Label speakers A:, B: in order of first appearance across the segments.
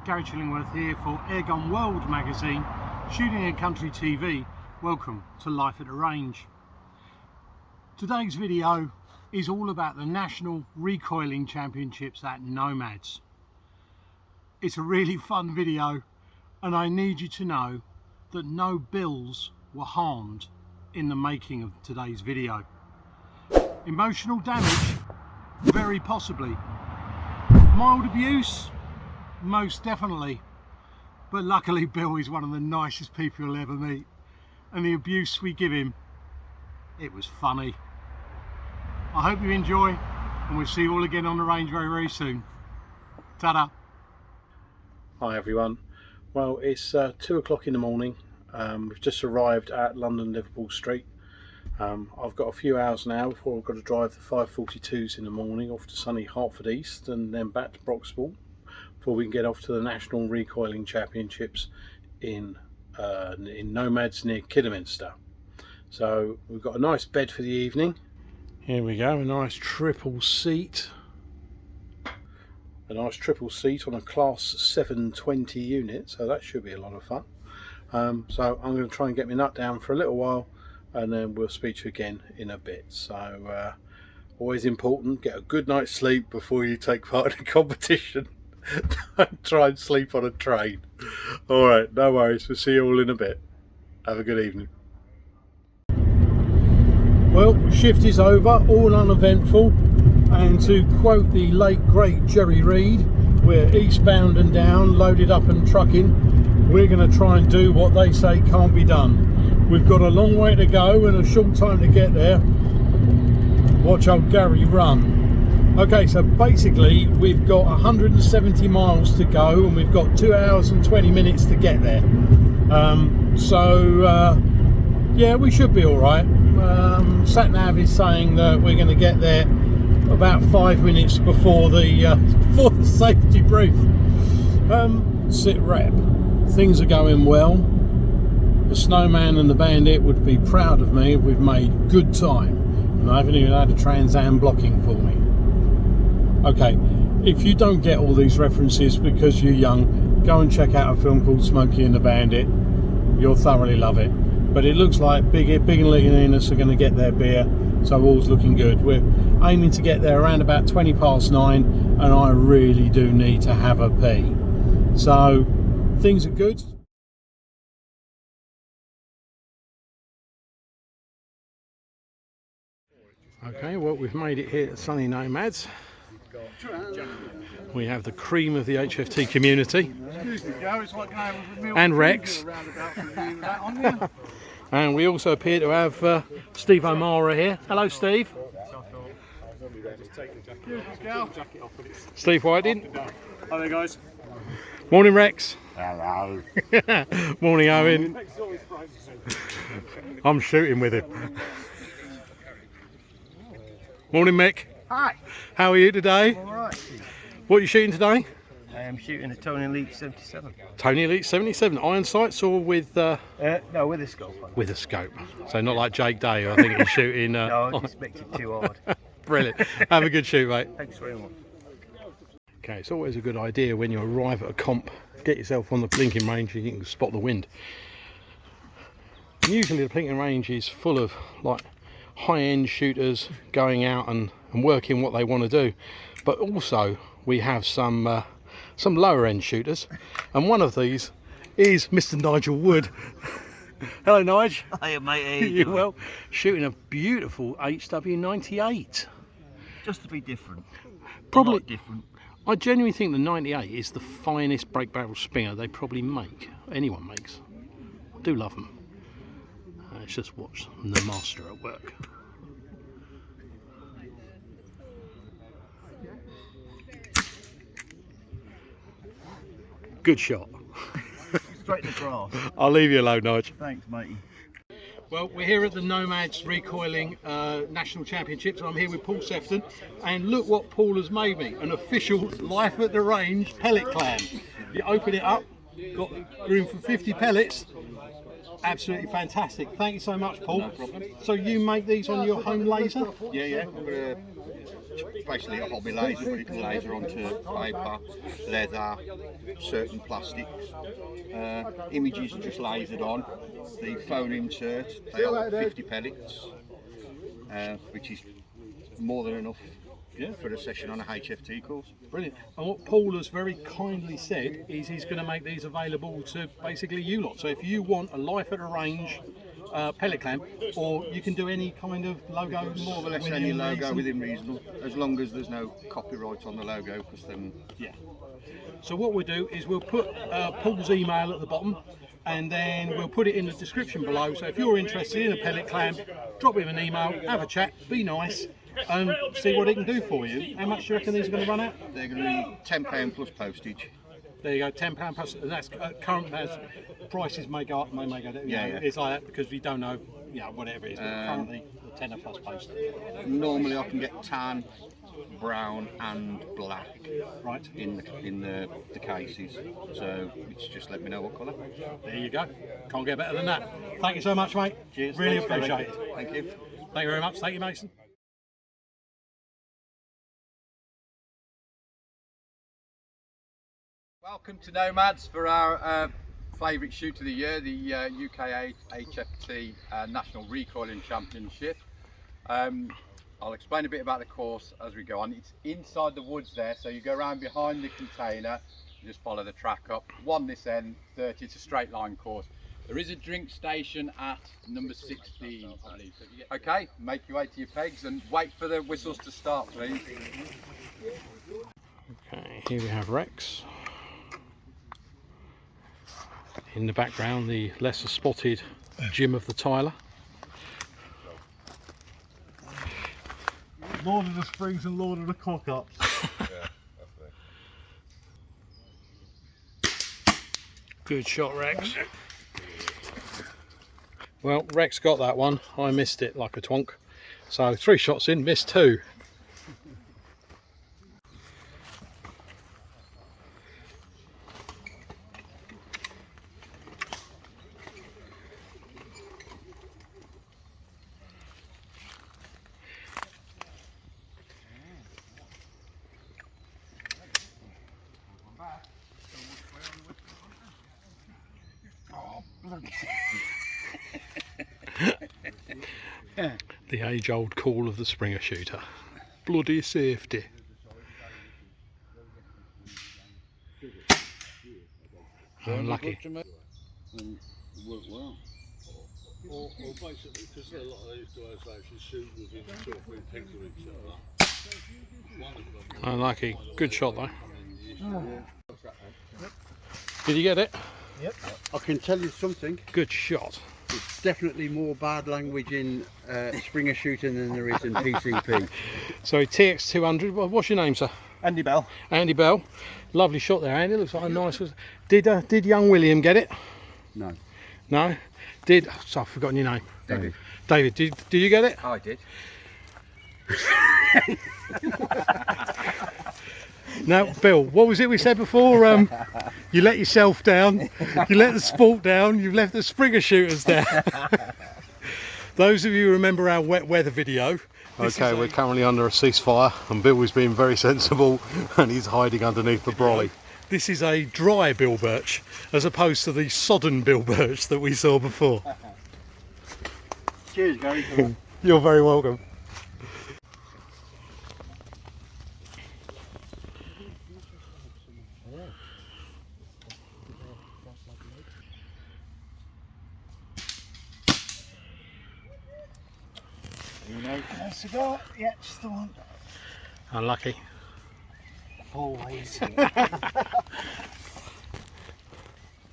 A: Gary Chillingworth here for Airgun World magazine, Shooting and Country TV. Welcome to Life at the Range. Today's video is all about the National Recoiling Championships at Nomads. It's a really fun video and I need you to know that no bills were harmed in the making of today's video. Emotional damage? Very possibly. Mild abuse? Most definitely. But luckily Bill is one of the nicest people you'll ever meet, and the abuse we give him, it was funny. I hope you enjoy, and we'll see you all again on the range very, very soon. Ta-da!
B: Hi everyone. Well, it's 2 o'clock in the morning. We've just arrived at London Liverpool Street. I've got a few hours now before I've got to drive the 5:42s in the morning off to sunny Hertford East and then back to Broxbourne before we can get off to the National Recoiling Championships in Nomads near Kidderminster. So we've got a nice bed for the evening. Here we go, a nice triple seat. A nice triple seat on a Class 720 unit, so that should be a lot of fun. So I'm going to try and get my nut down for a little while, and then we'll speak to you again in a bit. So always important, get a good night's sleep before you take part in a competition. Don't try and sleep on a train. Alright, no worries, we'll see you all in a bit. Have a good evening. Well, shift is over, all uneventful, and to quote the late great Jerry Reed, we're eastbound and down, loaded up and trucking. We're going to try and do what they say can't be done. We've got a long way to go and a short time to get there. Watch old Gary run. Okay, so basically we've got 170 miles to go and we've got 2 hours and 20 minutes to get there. Yeah, we should be all right. Sat-nav is saying that we're going to get there about 5 minutes before the safety brief. Sit rep. Things are going well. The Snowman and the Bandit would be proud of me if we've made good time, and I haven't even had a Trans Am blocking for me. Okay, if you don't get all these references because you're young, go and check out a film called Smokey and the Bandit. You'll thoroughly love it. But it looks like Big and Little Enos are going to get their beer, so all's looking good. We're aiming to get there around about 9:20, and I really do need to have a pee. So things are good. Okay, well, we've made it here at sunny Nomads. We have the cream of the HFT community. And Rex. And we also appear to have Steve O'Mara here. Hello, Steve. Steve Whiting.
C: Hi there, guys.
B: Morning, Rex.
C: Hello.
B: Morning, Owen. I'm shooting with him. Morning, Mick.
D: Hi.
B: How are you today?
D: All right.
B: What are you shooting today?
D: I am shooting a Tony Elite 77.
B: Tony Elite 77. Iron sights or with?
D: No, with a scope.
B: With a scope. So not like Jake Day, I think he's shooting.
D: No, I expected too hard.
B: Brilliant. Have a good shoot, mate.
D: Thanks very much.
B: Okay, it's always a good idea when you arrive at a comp, get yourself on the plinking range and you can spot the wind. Usually the plinking range is full of like high-end shooters going out and working what they want to do, but also we have some lower-end shooters, and one of these is Mr. Nigel Wood. Hello, Nigel.
D: Hiya, mate. How
B: you well? Shooting a beautiful HW98.
D: Just to be different.
B: Probably
D: different.
B: I genuinely think the 98 is the finest break barrel Stinger they probably make. Anyone makes. I do love them. Let's just watch the master at work. Good shot.
D: Straight in the grass.
B: I'll leave you alone, Nigel.
D: Thanks, matey.
A: Well, we're here at the Nomads Recoiling National Championships. I'm here with Paul Sefton, and look what Paul has made me, an official Life at the Range pellet clan. You open it up, got room for 50 pellets. Absolutely fantastic. Thank you so much, Paul. No problem. So you make these on your home laser?
C: Yeah. I'm gonna basically a hobby laser, but it can laser onto paper, leather, certain plastics. Images are just lasered on. The phone insert, they hold 50 pellets, which is more than enough for a session on a HFT course.
B: Brilliant. And what Paul has very kindly said is he's going to make these available to basically you lot. So if you want a life at a range pellet clamp, or you can do any kind of logo,
C: More or less any logo within reason, as long as there's no copyright on the logo, because then
B: So what we'll do is we'll put Paul's email at the bottom, and then we'll put it in the description below. So if you're interested in a pellet clamp, drop him an email, have a chat, be nice, and see what it can do for you. How much do you reckon these are going to run out?
C: they're going to be £10 plus postage.
B: There you go, £10 plus, and that's current prices may go up, may go down. It's like that because we don't know, whatever it is. But currently, the tenner plus postage.
C: Normally, I can get tan, brown, and black
B: Right.
C: in the cases. So it's just let me know what colour.
B: There you go. Can't get better than that. Thank you so much, mate.
C: Cheers.
B: Really
C: Thanks, Gary.
B: appreciate it.
C: Thank you.
B: Thank you very much. Thank you, Mason.
E: Welcome to Nomads for our favourite shoot of the year, the UKAHFT National Recoiling Championship. I'll explain a bit about the course as we go on. It's inside the woods there, so you go around behind the container, you just follow the track up. One this end, 30, it's a straight line course. There is a drink station at number 16, I believe. Okay, make your way to your pegs and wait for the whistles to start, please.
B: Okay, here we have Rex. In the background, the lesser spotted Jim of the Tyler.
A: Lord of the Springs and Lord of the Cock-Ups.
B: Good shot, Rex. Well, Rex got that one. I missed it like a twonk. So 3 shots in, missed 2. The age-old call of the Springer shooter. Bloody safety. Unlucky.
F: Work well. Or basically, because a lot of these guys actually shoot within 2 or 3 pegs of each other. One of them.
B: Unlucky. Good shot though. Did you get it?
G: Yep. I can tell you something.
B: Good shot.
G: There's definitely more bad language in Springer shooting than there is in PCP.
B: So TX200. What's your name, sir?
D: Andy Bell.
B: Andy Bell. Lovely shot there, Andy. Looks like a nice one. Did young William get it?
G: No.
B: No. Did? So I've forgotten your name.
G: David.
B: David. Did you get it?
E: I did.
B: Now, Bill, what was it we said before? You let yourself down, you let the sport down, you've left the Springer shooters down. Those of you who remember our wet weather video. Okay, we're currently under a ceasefire and Bill is being very sensible and he's hiding underneath the brolly. This is a dry Bill Birch as opposed to the sodden Bill Birch that we saw before.
G: Cheers, Gary.
B: You're very welcome.
A: Cigar, yeah, it's the one.
B: Unlucky.
A: Always.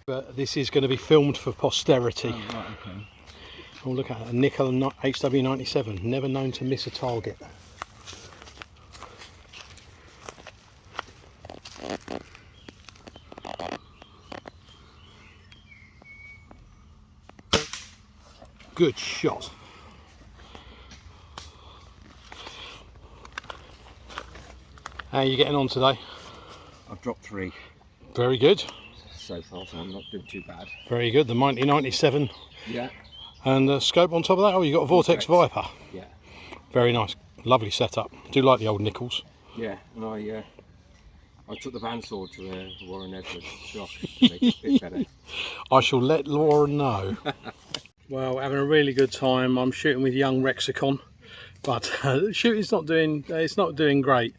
B: But this is going to be filmed for posterity.
G: Oh, right, okay.
B: Oh, look at that, a nickel HW97, never known to miss a target. Good shot. How are you getting on today?
H: I've dropped 3
B: Very good.
H: so far, so I'm not doing too bad.
B: Very good. The Mighty 97
H: Yeah,
B: and the scope on top of that. Oh, you got a Vortex Viper.
H: yeah.
B: Very nice. lovely setup. Do like the old nickels.
H: Yeah, and I took the bandsword to the Warren Edwards shop to make it a bit better.
B: I shall let Laura know. Well, having a really good time. I'm shooting with young Rexicon, but shooting's not doing great.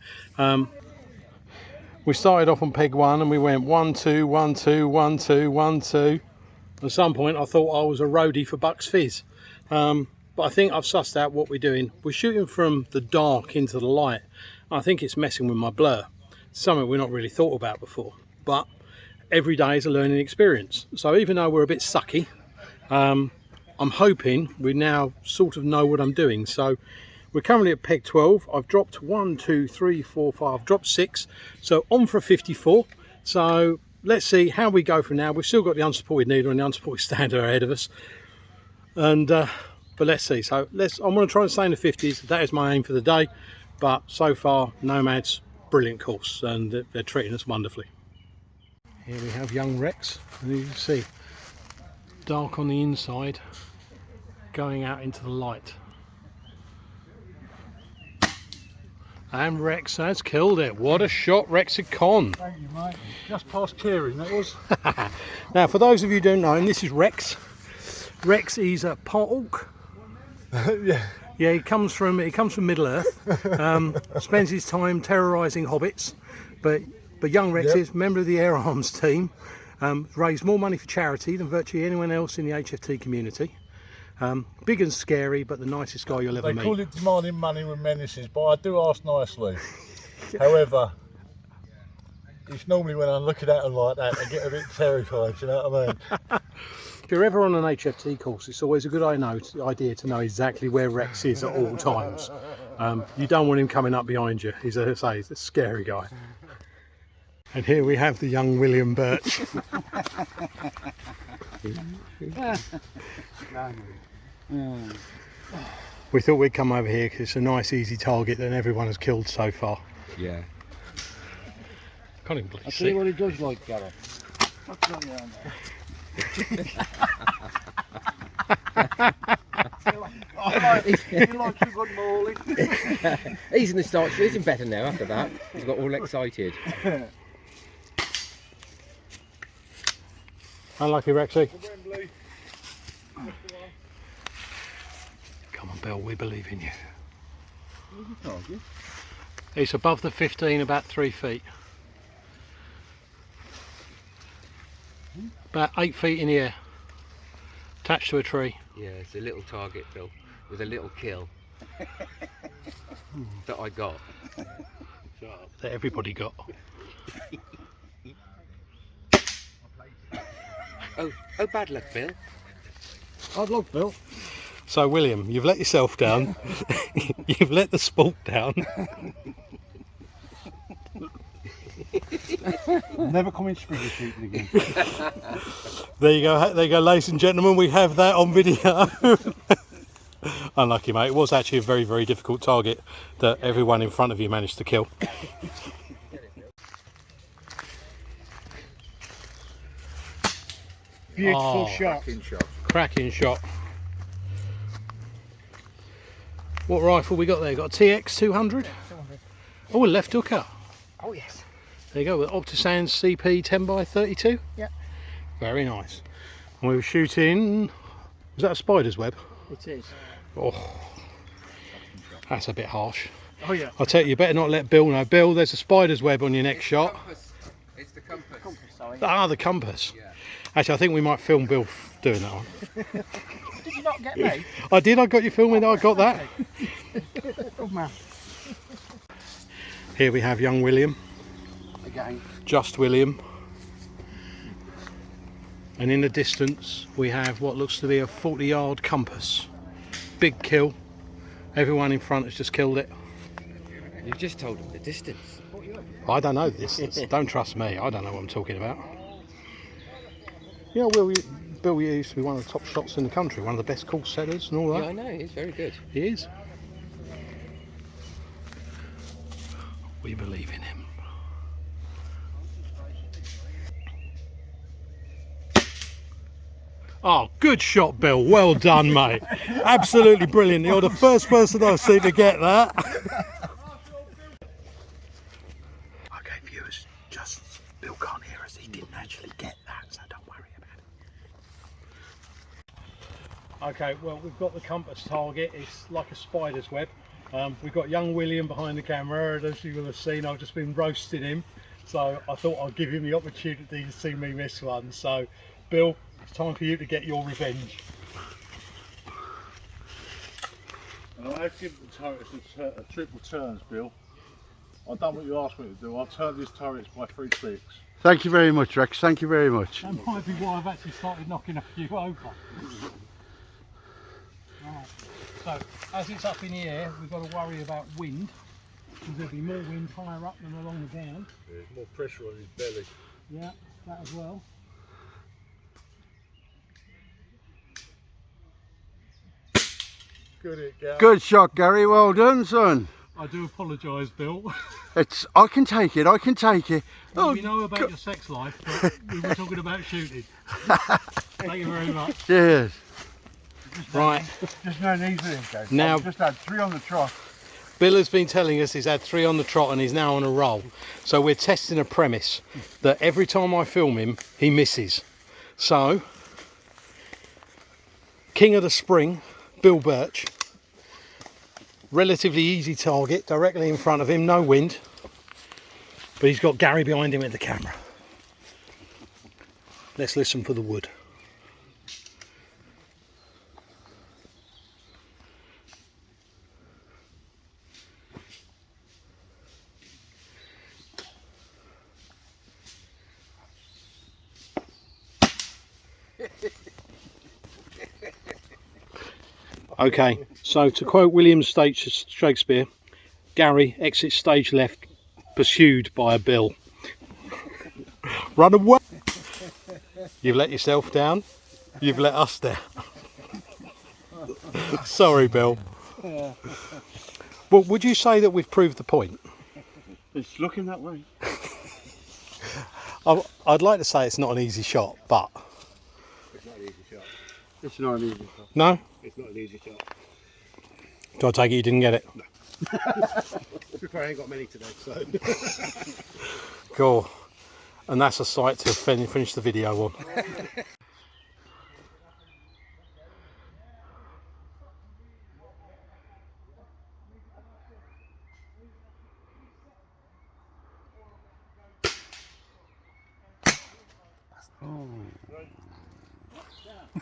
B: We started off on peg 1 and we went 1 2 1 2 1 2 1 2. At some point I thought I was a roadie for Bucks Fizz, but I think I've sussed out what we're doing. We're shooting from the dark into the light. I think it's messing with my blur, something we've not really thought about before, but every day is a learning experience. So even though we're a bit sucky, I'm hoping we now sort of know what I'm doing. So we're currently at peg 12. I've dropped 1 2 3 4 5, I've dropped 6, so on for a 54. So let's see how we go from now. We've still got the unsupported needle and the unsupported stander ahead of us, and but let's see. So I'm going to try and stay in the 50s. That is my aim for the day. But so far, Nomads, brilliant course, and they're treating us wonderfully. Here we have young Rex, and you can see dark on the inside going out into the light. And Rex has killed it. What a shot, Rexicon.
F: Thank you, mate. Just past clearing, that was.
B: Now, for those of you who don't know, and this is Rex. Rex is a part orc.
F: Yeah.
B: Yeah, he comes from Middle Earth. Spends his time terrorising hobbits. But young Rex is member of the Air Arms team. Raised more money for charity than virtually anyone else in the HFT community. Big and scary, but the nicest guy you'll ever meet.
F: They call it demanding money with menaces, but I do ask nicely. However, it's normally when I'm looking at them like that, I get a bit terrified, you know what I mean?
B: If you're ever on an HFT course, it's always a good idea to know exactly where Rex is at all times. You don't want him coming up behind you. He's a scary guy. And here we have the young William Birch. We thought we'd come over here because it's a nice easy target that everyone has killed so far.
H: Yeah.
B: Can't even bloody
G: I'll tell you
B: see.
G: what it does like, Gary.
H: He's in the start shooting better now after that. He's got all excited.
B: Unlucky Rexy. Come on Bill, we believe in you. It's above the 15, about 3 feet. About 8 feet in the air. Attached to a tree.
H: Yeah, it's a little target, Bill, with a little kill that I got.
B: That everybody got.
H: Oh, bad luck, Bill.
G: Hard luck, Bill.
B: So William, you've let yourself down. You've let the sport down.
G: Never come in springer shooting again.
B: There you go, ladies and gentlemen. We have that on video. Unlucky, mate. It was actually a very, very difficult target that everyone in front of you managed to kill.
A: Beautiful shot.
B: Cracking shot. What rifle we got there? Got a TX 200. Oh, a left hooker.
A: Oh yes.
B: There you go, with Optisands CP 10x32.
A: Yeah.
B: Very nice. And we were shooting. Was that a spider's web?
A: It is.
B: Oh, that's a bit harsh.
A: Oh yeah.
B: I tell you, you better not let Bill know. Bill, there's a spider's web on your next shot.
E: It's the compass.
B: Ah, the compass. Yeah. Actually, I think we might film Bill doing that one.
A: Did you not get me?
B: I did. I got you filming. I got that.
A: Good man.
B: Here we have young William.
G: Again.
B: Just William. And in the distance, we have what looks to be a 40-yard compass. Big kill. Everyone in front has just killed it.
H: You've just told him the distance.
B: I don't know this. Don't trust me. I don't know what I'm talking about. Yeah, well, Bill used to be one of the top shots in the country, one of the best course setters and all that.
H: Yeah, I know, he's very good.
B: He is. We believe in him. Oh, good shot, Bill. Well done, mate. Absolutely brilliant. You're the first person I've seen to get that.
A: Okay, viewers, just Bill can't hear us. He didn't actually get that, so don't worry about it.
B: Okay, well, we've got the compass target. It's like a spider's web. We've got young William behind the camera, and as you will have seen, I've just been roasting him. So I thought I'd give him the opportunity to see me miss one. So, Bill, it's time for you to get your revenge.
F: And I have given the turrets a triple turns, Bill. I've done what you asked me to do. I've turned these turrets by 3 clicks.
G: Thank you very much, Rex. Thank you very much.
B: That might be why I've actually started knocking a few over. Right. So, as it's up in the air, we've got to worry about wind, because there'll be more wind higher up than along the ground.
F: There's more pressure on his belly.
B: Yeah, that as well.
G: Good shot, Gary. Well done, son.
B: I do apologise, Bill.
G: I can take it. I can take it.
B: Well, we know about your sex life, but we were talking about shooting. Thank you very much.
G: Cheers.
B: Right.
A: Just no need for this, guys.
B: Now,
A: I've just had 3 on the trot.
B: Bill has been telling us he's had 3 on the trot and he's now on a roll. So we're testing a premise that every time I film him, he misses. So, King of the Spring, Bill Birch. Relatively easy target, directly in front of him, no wind. But he's got Gary behind him at the camera. Let's listen for the wood. Okay, so to quote William Shakespeare, Gary exits stage left, pursued by a bill. Run away! You've let yourself down, you've let us down. Sorry, Bill. Well, would you say that we've proved the point?
A: It's looking that way.
B: I'd like to say it's not an easy shot, but...
F: It's not an easy shot.
G: It's not an easy shot.
B: No?
F: It's not an easy shot.
B: Do I take it you didn't get it?
F: No. I ain't got many today, so.
B: Cool. And that's a sight to finish the video on.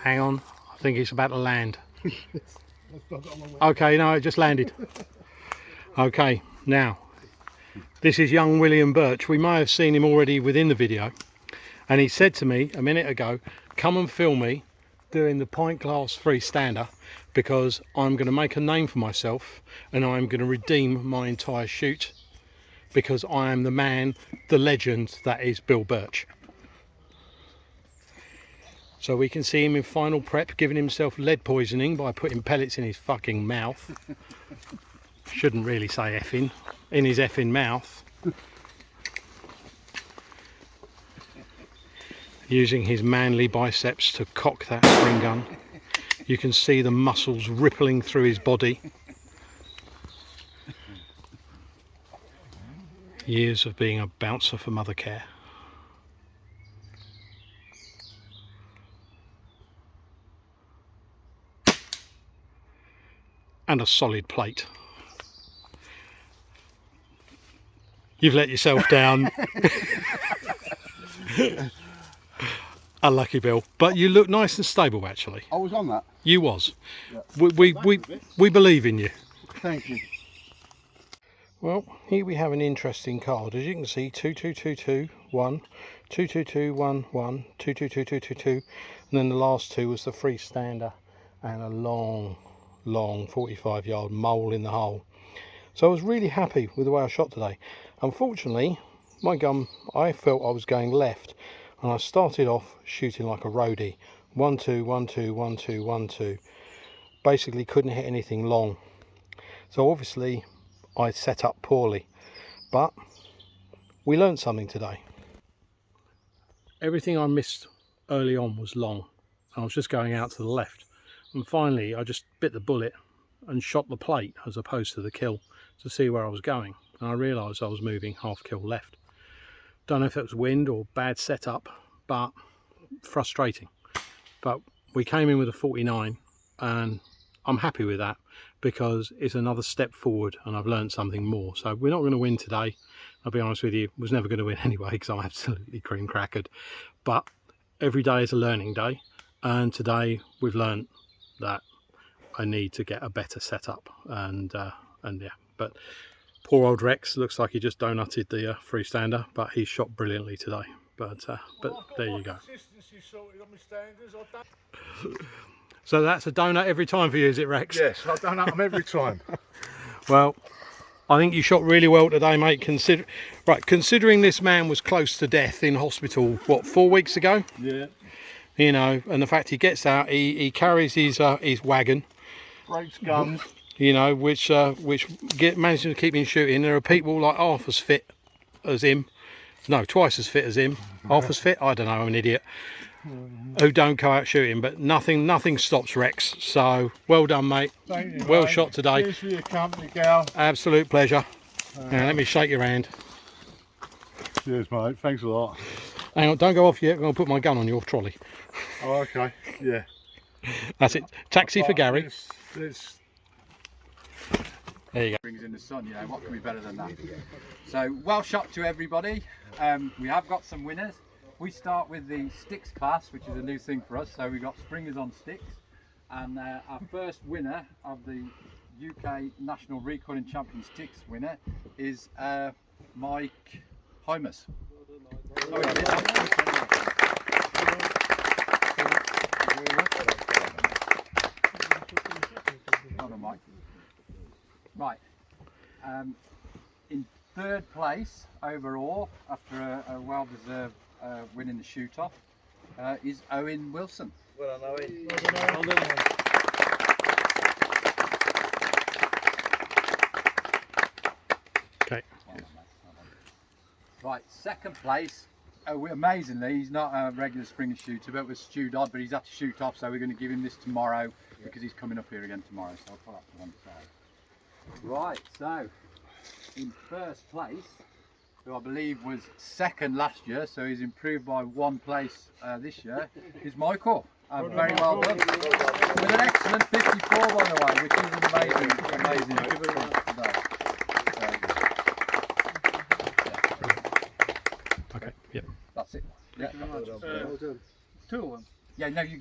B: Hang on, I think it's about to land. Okay, no, it just landed. Okay, now, this is young William Birch. We may have seen him already within the video. And he said to me a minute ago, come and film me doing the pint glass freestander, because I'm going to make a name for myself and I'm going to redeem my entire shoot, because I am the man, the legend that is Bill Birch. So we can see him in final prep, giving himself lead poisoning by putting pellets in his fucking mouth. Shouldn't really say effing, in his effing mouth. Using his manly biceps to cock that spring gun. You can see the muscles rippling through his body. Years of being a bouncer for Mothercare. And a solid plate. You've let yourself down. Unlucky, Bill. But you look nice and stable, actually.
G: I was on that.
B: You was. Yeah. We believe in you.
G: Thank you.
B: Well, here we have an interesting card. As you can see, 22221, 22211, 222222, and then the last 2 was the freestander and a long 45-yard mole in the hole. So I was really happy with the way I shot today. Unfortunately, my gun, I felt I was going left, and I started off shooting like a roadie. 1 2 1 2 1 2 1 2. Basically couldn't hit anything long. So obviously I set up poorly, but we learned something today. Everything I missed early on was long, I was just going out to the left, and finally I just bit the bullet and shot the plate as opposed to the kill to see where I was going, and I realised I was moving half kill left. Don't know if it was wind or bad setup, but frustrating. But we came in with a 49, and I'm happy with that because it's another step forward and I've learned something more. So we're not going to win today, I'll be honest with you. Was never going to win anyway because I'm absolutely cream crackered, but every day is a learning day, and today we've learned that I need to get a better setup, and yeah, but poor old Rex looks like he just donutted the freestander, but he shot brilliantly today. But there you go. So that's a donut every time for you, is it, Rex?
F: Yes, I donut them every time.
B: Well, I think you shot really well today, mate. Considering this man was close to death in hospital, what, 4 weeks ago?
F: Yeah.
B: You know, and the fact he gets out, he carries his wagon,
F: Breaks guns.
B: you know, which manages to keep him shooting. There are people like half as fit as him, no, twice as fit as him, half as fit, I don't know, I'm an idiot, who don't go out shooting, but nothing stops Rex. So well done, mate.
F: Thank you,
B: well
F: mate.
B: shot today.
F: Cheers for your company, Gal.
B: Absolute pleasure. Now let me shake your hand.
F: Cheers, mate. Thanks a lot.
B: Hang on, don't go off yet. I'm going to put my gun on your trolley.
F: Oh, okay. Yeah.
B: That's it. Taxi for Gary.
F: Let's
B: There you go.
E: Brings in the sun, you know, what can be better than that? So, well shot to everybody. We have got some winners. We start with the sticks class, which is a new thing for us. So we've got springers on sticks. And our first winner of the UK National Recoiling Champion Sticks winner is Mike Hymas. Hold on, Mike. Right. In third place overall, after a well-deserved win in the shoot-off, is Owen Wilson.
D: Well done, Owen.
B: Okay.
E: Right, second place. Amazingly, he's not a regular springer shooter, but was Stu Dodd, but he's had to shoot off, so we're going to give him this tomorrow because he's coming up here again tomorrow. So I'll put that to one side. Right, so in first place, who I believe was second last year, so he's improved by 1 place this year, is Michael. Very well done. With an excellent 54, by the way, which is an amazing.
B: Okay. Yep.
E: That's it. Yeah. Two of them. Yeah. No, you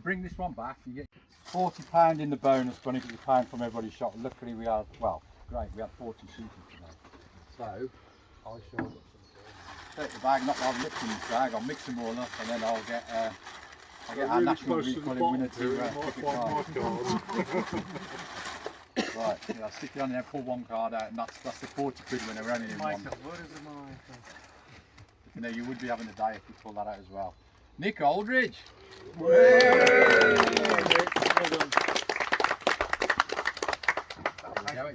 E: bring this one back. You get £40 in the bonus money for the pound from everybody shot. Luckily, we had great. We had 40 shooters today. So I shall take the bag. I'll mix in this bag. I'll mix them all up, and then I'll get our national recoiling winner to pick a card. Right, yeah, I'll stick it on there, pull one card out, and that's the 40 quid winner. We're only in one. You know, you would be having a day if you pull that out as well. Nick Aldridge.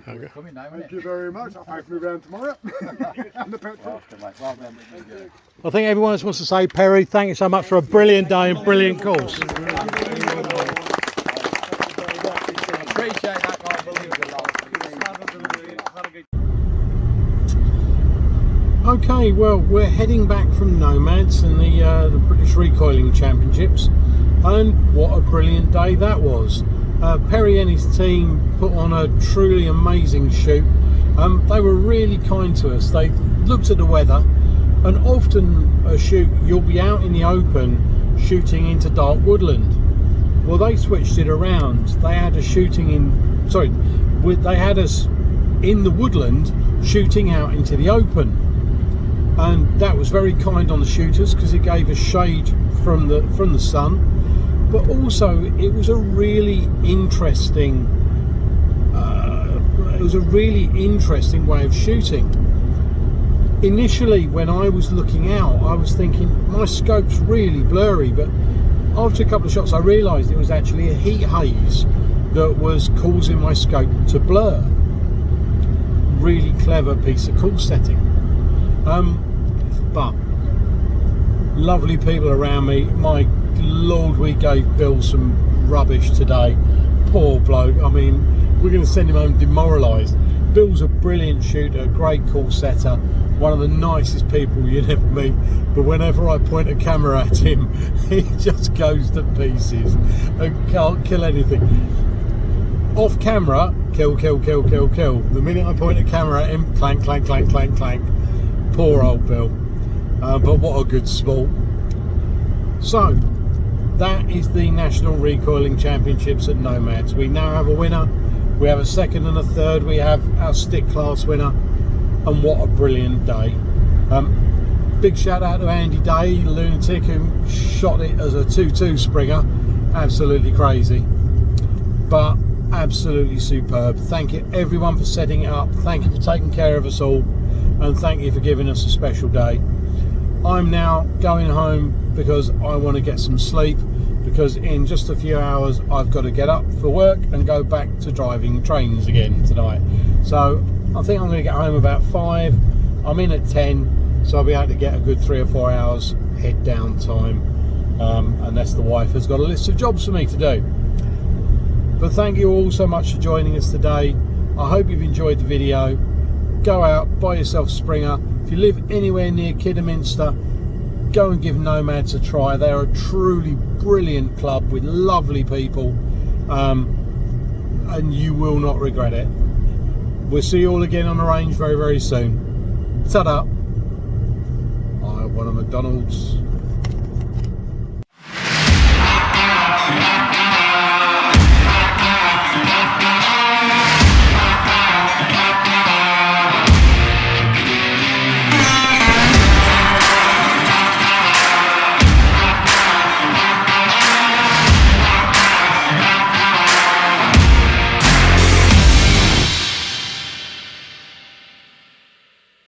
F: Thank you very much. I'll take me round tomorrow. And the petrol.
E: Well done.
B: I think everyone else wants to say, Perry, thank you so much for a brilliant day and brilliant course.
E: Appreciate that, guys.
B: Okay, well, we're heading back from Nomads and the British Recoiling Championships, and what a brilliant day that was. Perry and his team put on a truly amazing shoot. They were really kind to us. They looked at the weather, and often a shoot you'll be out in the open shooting into dark woodland. Well, they switched it around. They had us they had us in the woodland shooting out into the open. And that was very kind on the shooters because it gave us shade from the sun, but also it was a really interesting way of shooting. Initially, when I was looking out, I was thinking my scope's really blurry, but after a couple of shots I realised it was actually a heat haze that was causing my scope to blur. Really clever piece of course setting. But lovely people around me. My Lord, we gave Bill some rubbish today. Poor bloke. I mean, we're going to send him home demoralised. Bill's a brilliant shooter, great call setter, one of the nicest people you'd ever meet, but whenever I point a camera at him, he just goes to pieces and can't kill anything. Off camera, kill, kill, kill, kill, kill. The minute I point a camera at him, clank, clank, clank, clank, clank. Poor old Bill. But what a good sport. So, that is the National Recoiling Championships at Nomads. We now have a winner. We have a second and a third. We have our stick class winner. And what a brilliant day. Big shout out to Andy Day, lunatic, who shot it as a 2-2 Springer. Absolutely crazy. But absolutely superb. Thank you everyone for setting it up. Thank you for taking care of us all. And thank you for giving us a special day. I'm now going home because I want to get some sleep, because in just a few hours I've got to get up for work and go back to driving trains again tonight. So I think I'm going to get home about 5. I'm in at 10, so I'll be able to get a good 3 or 4 hours head down time, unless the wife has got a list of jobs for me to do. But thank you all so much for joining us today. I hope you've enjoyed the video. Go out, buy yourself a Springer. If you live anywhere near Kidderminster, go and give Nomads a try. They're a truly brilliant club with lovely people, and you will not regret it. We'll see you all again on the range very, very soon. Ta-da! I want a McDonald's.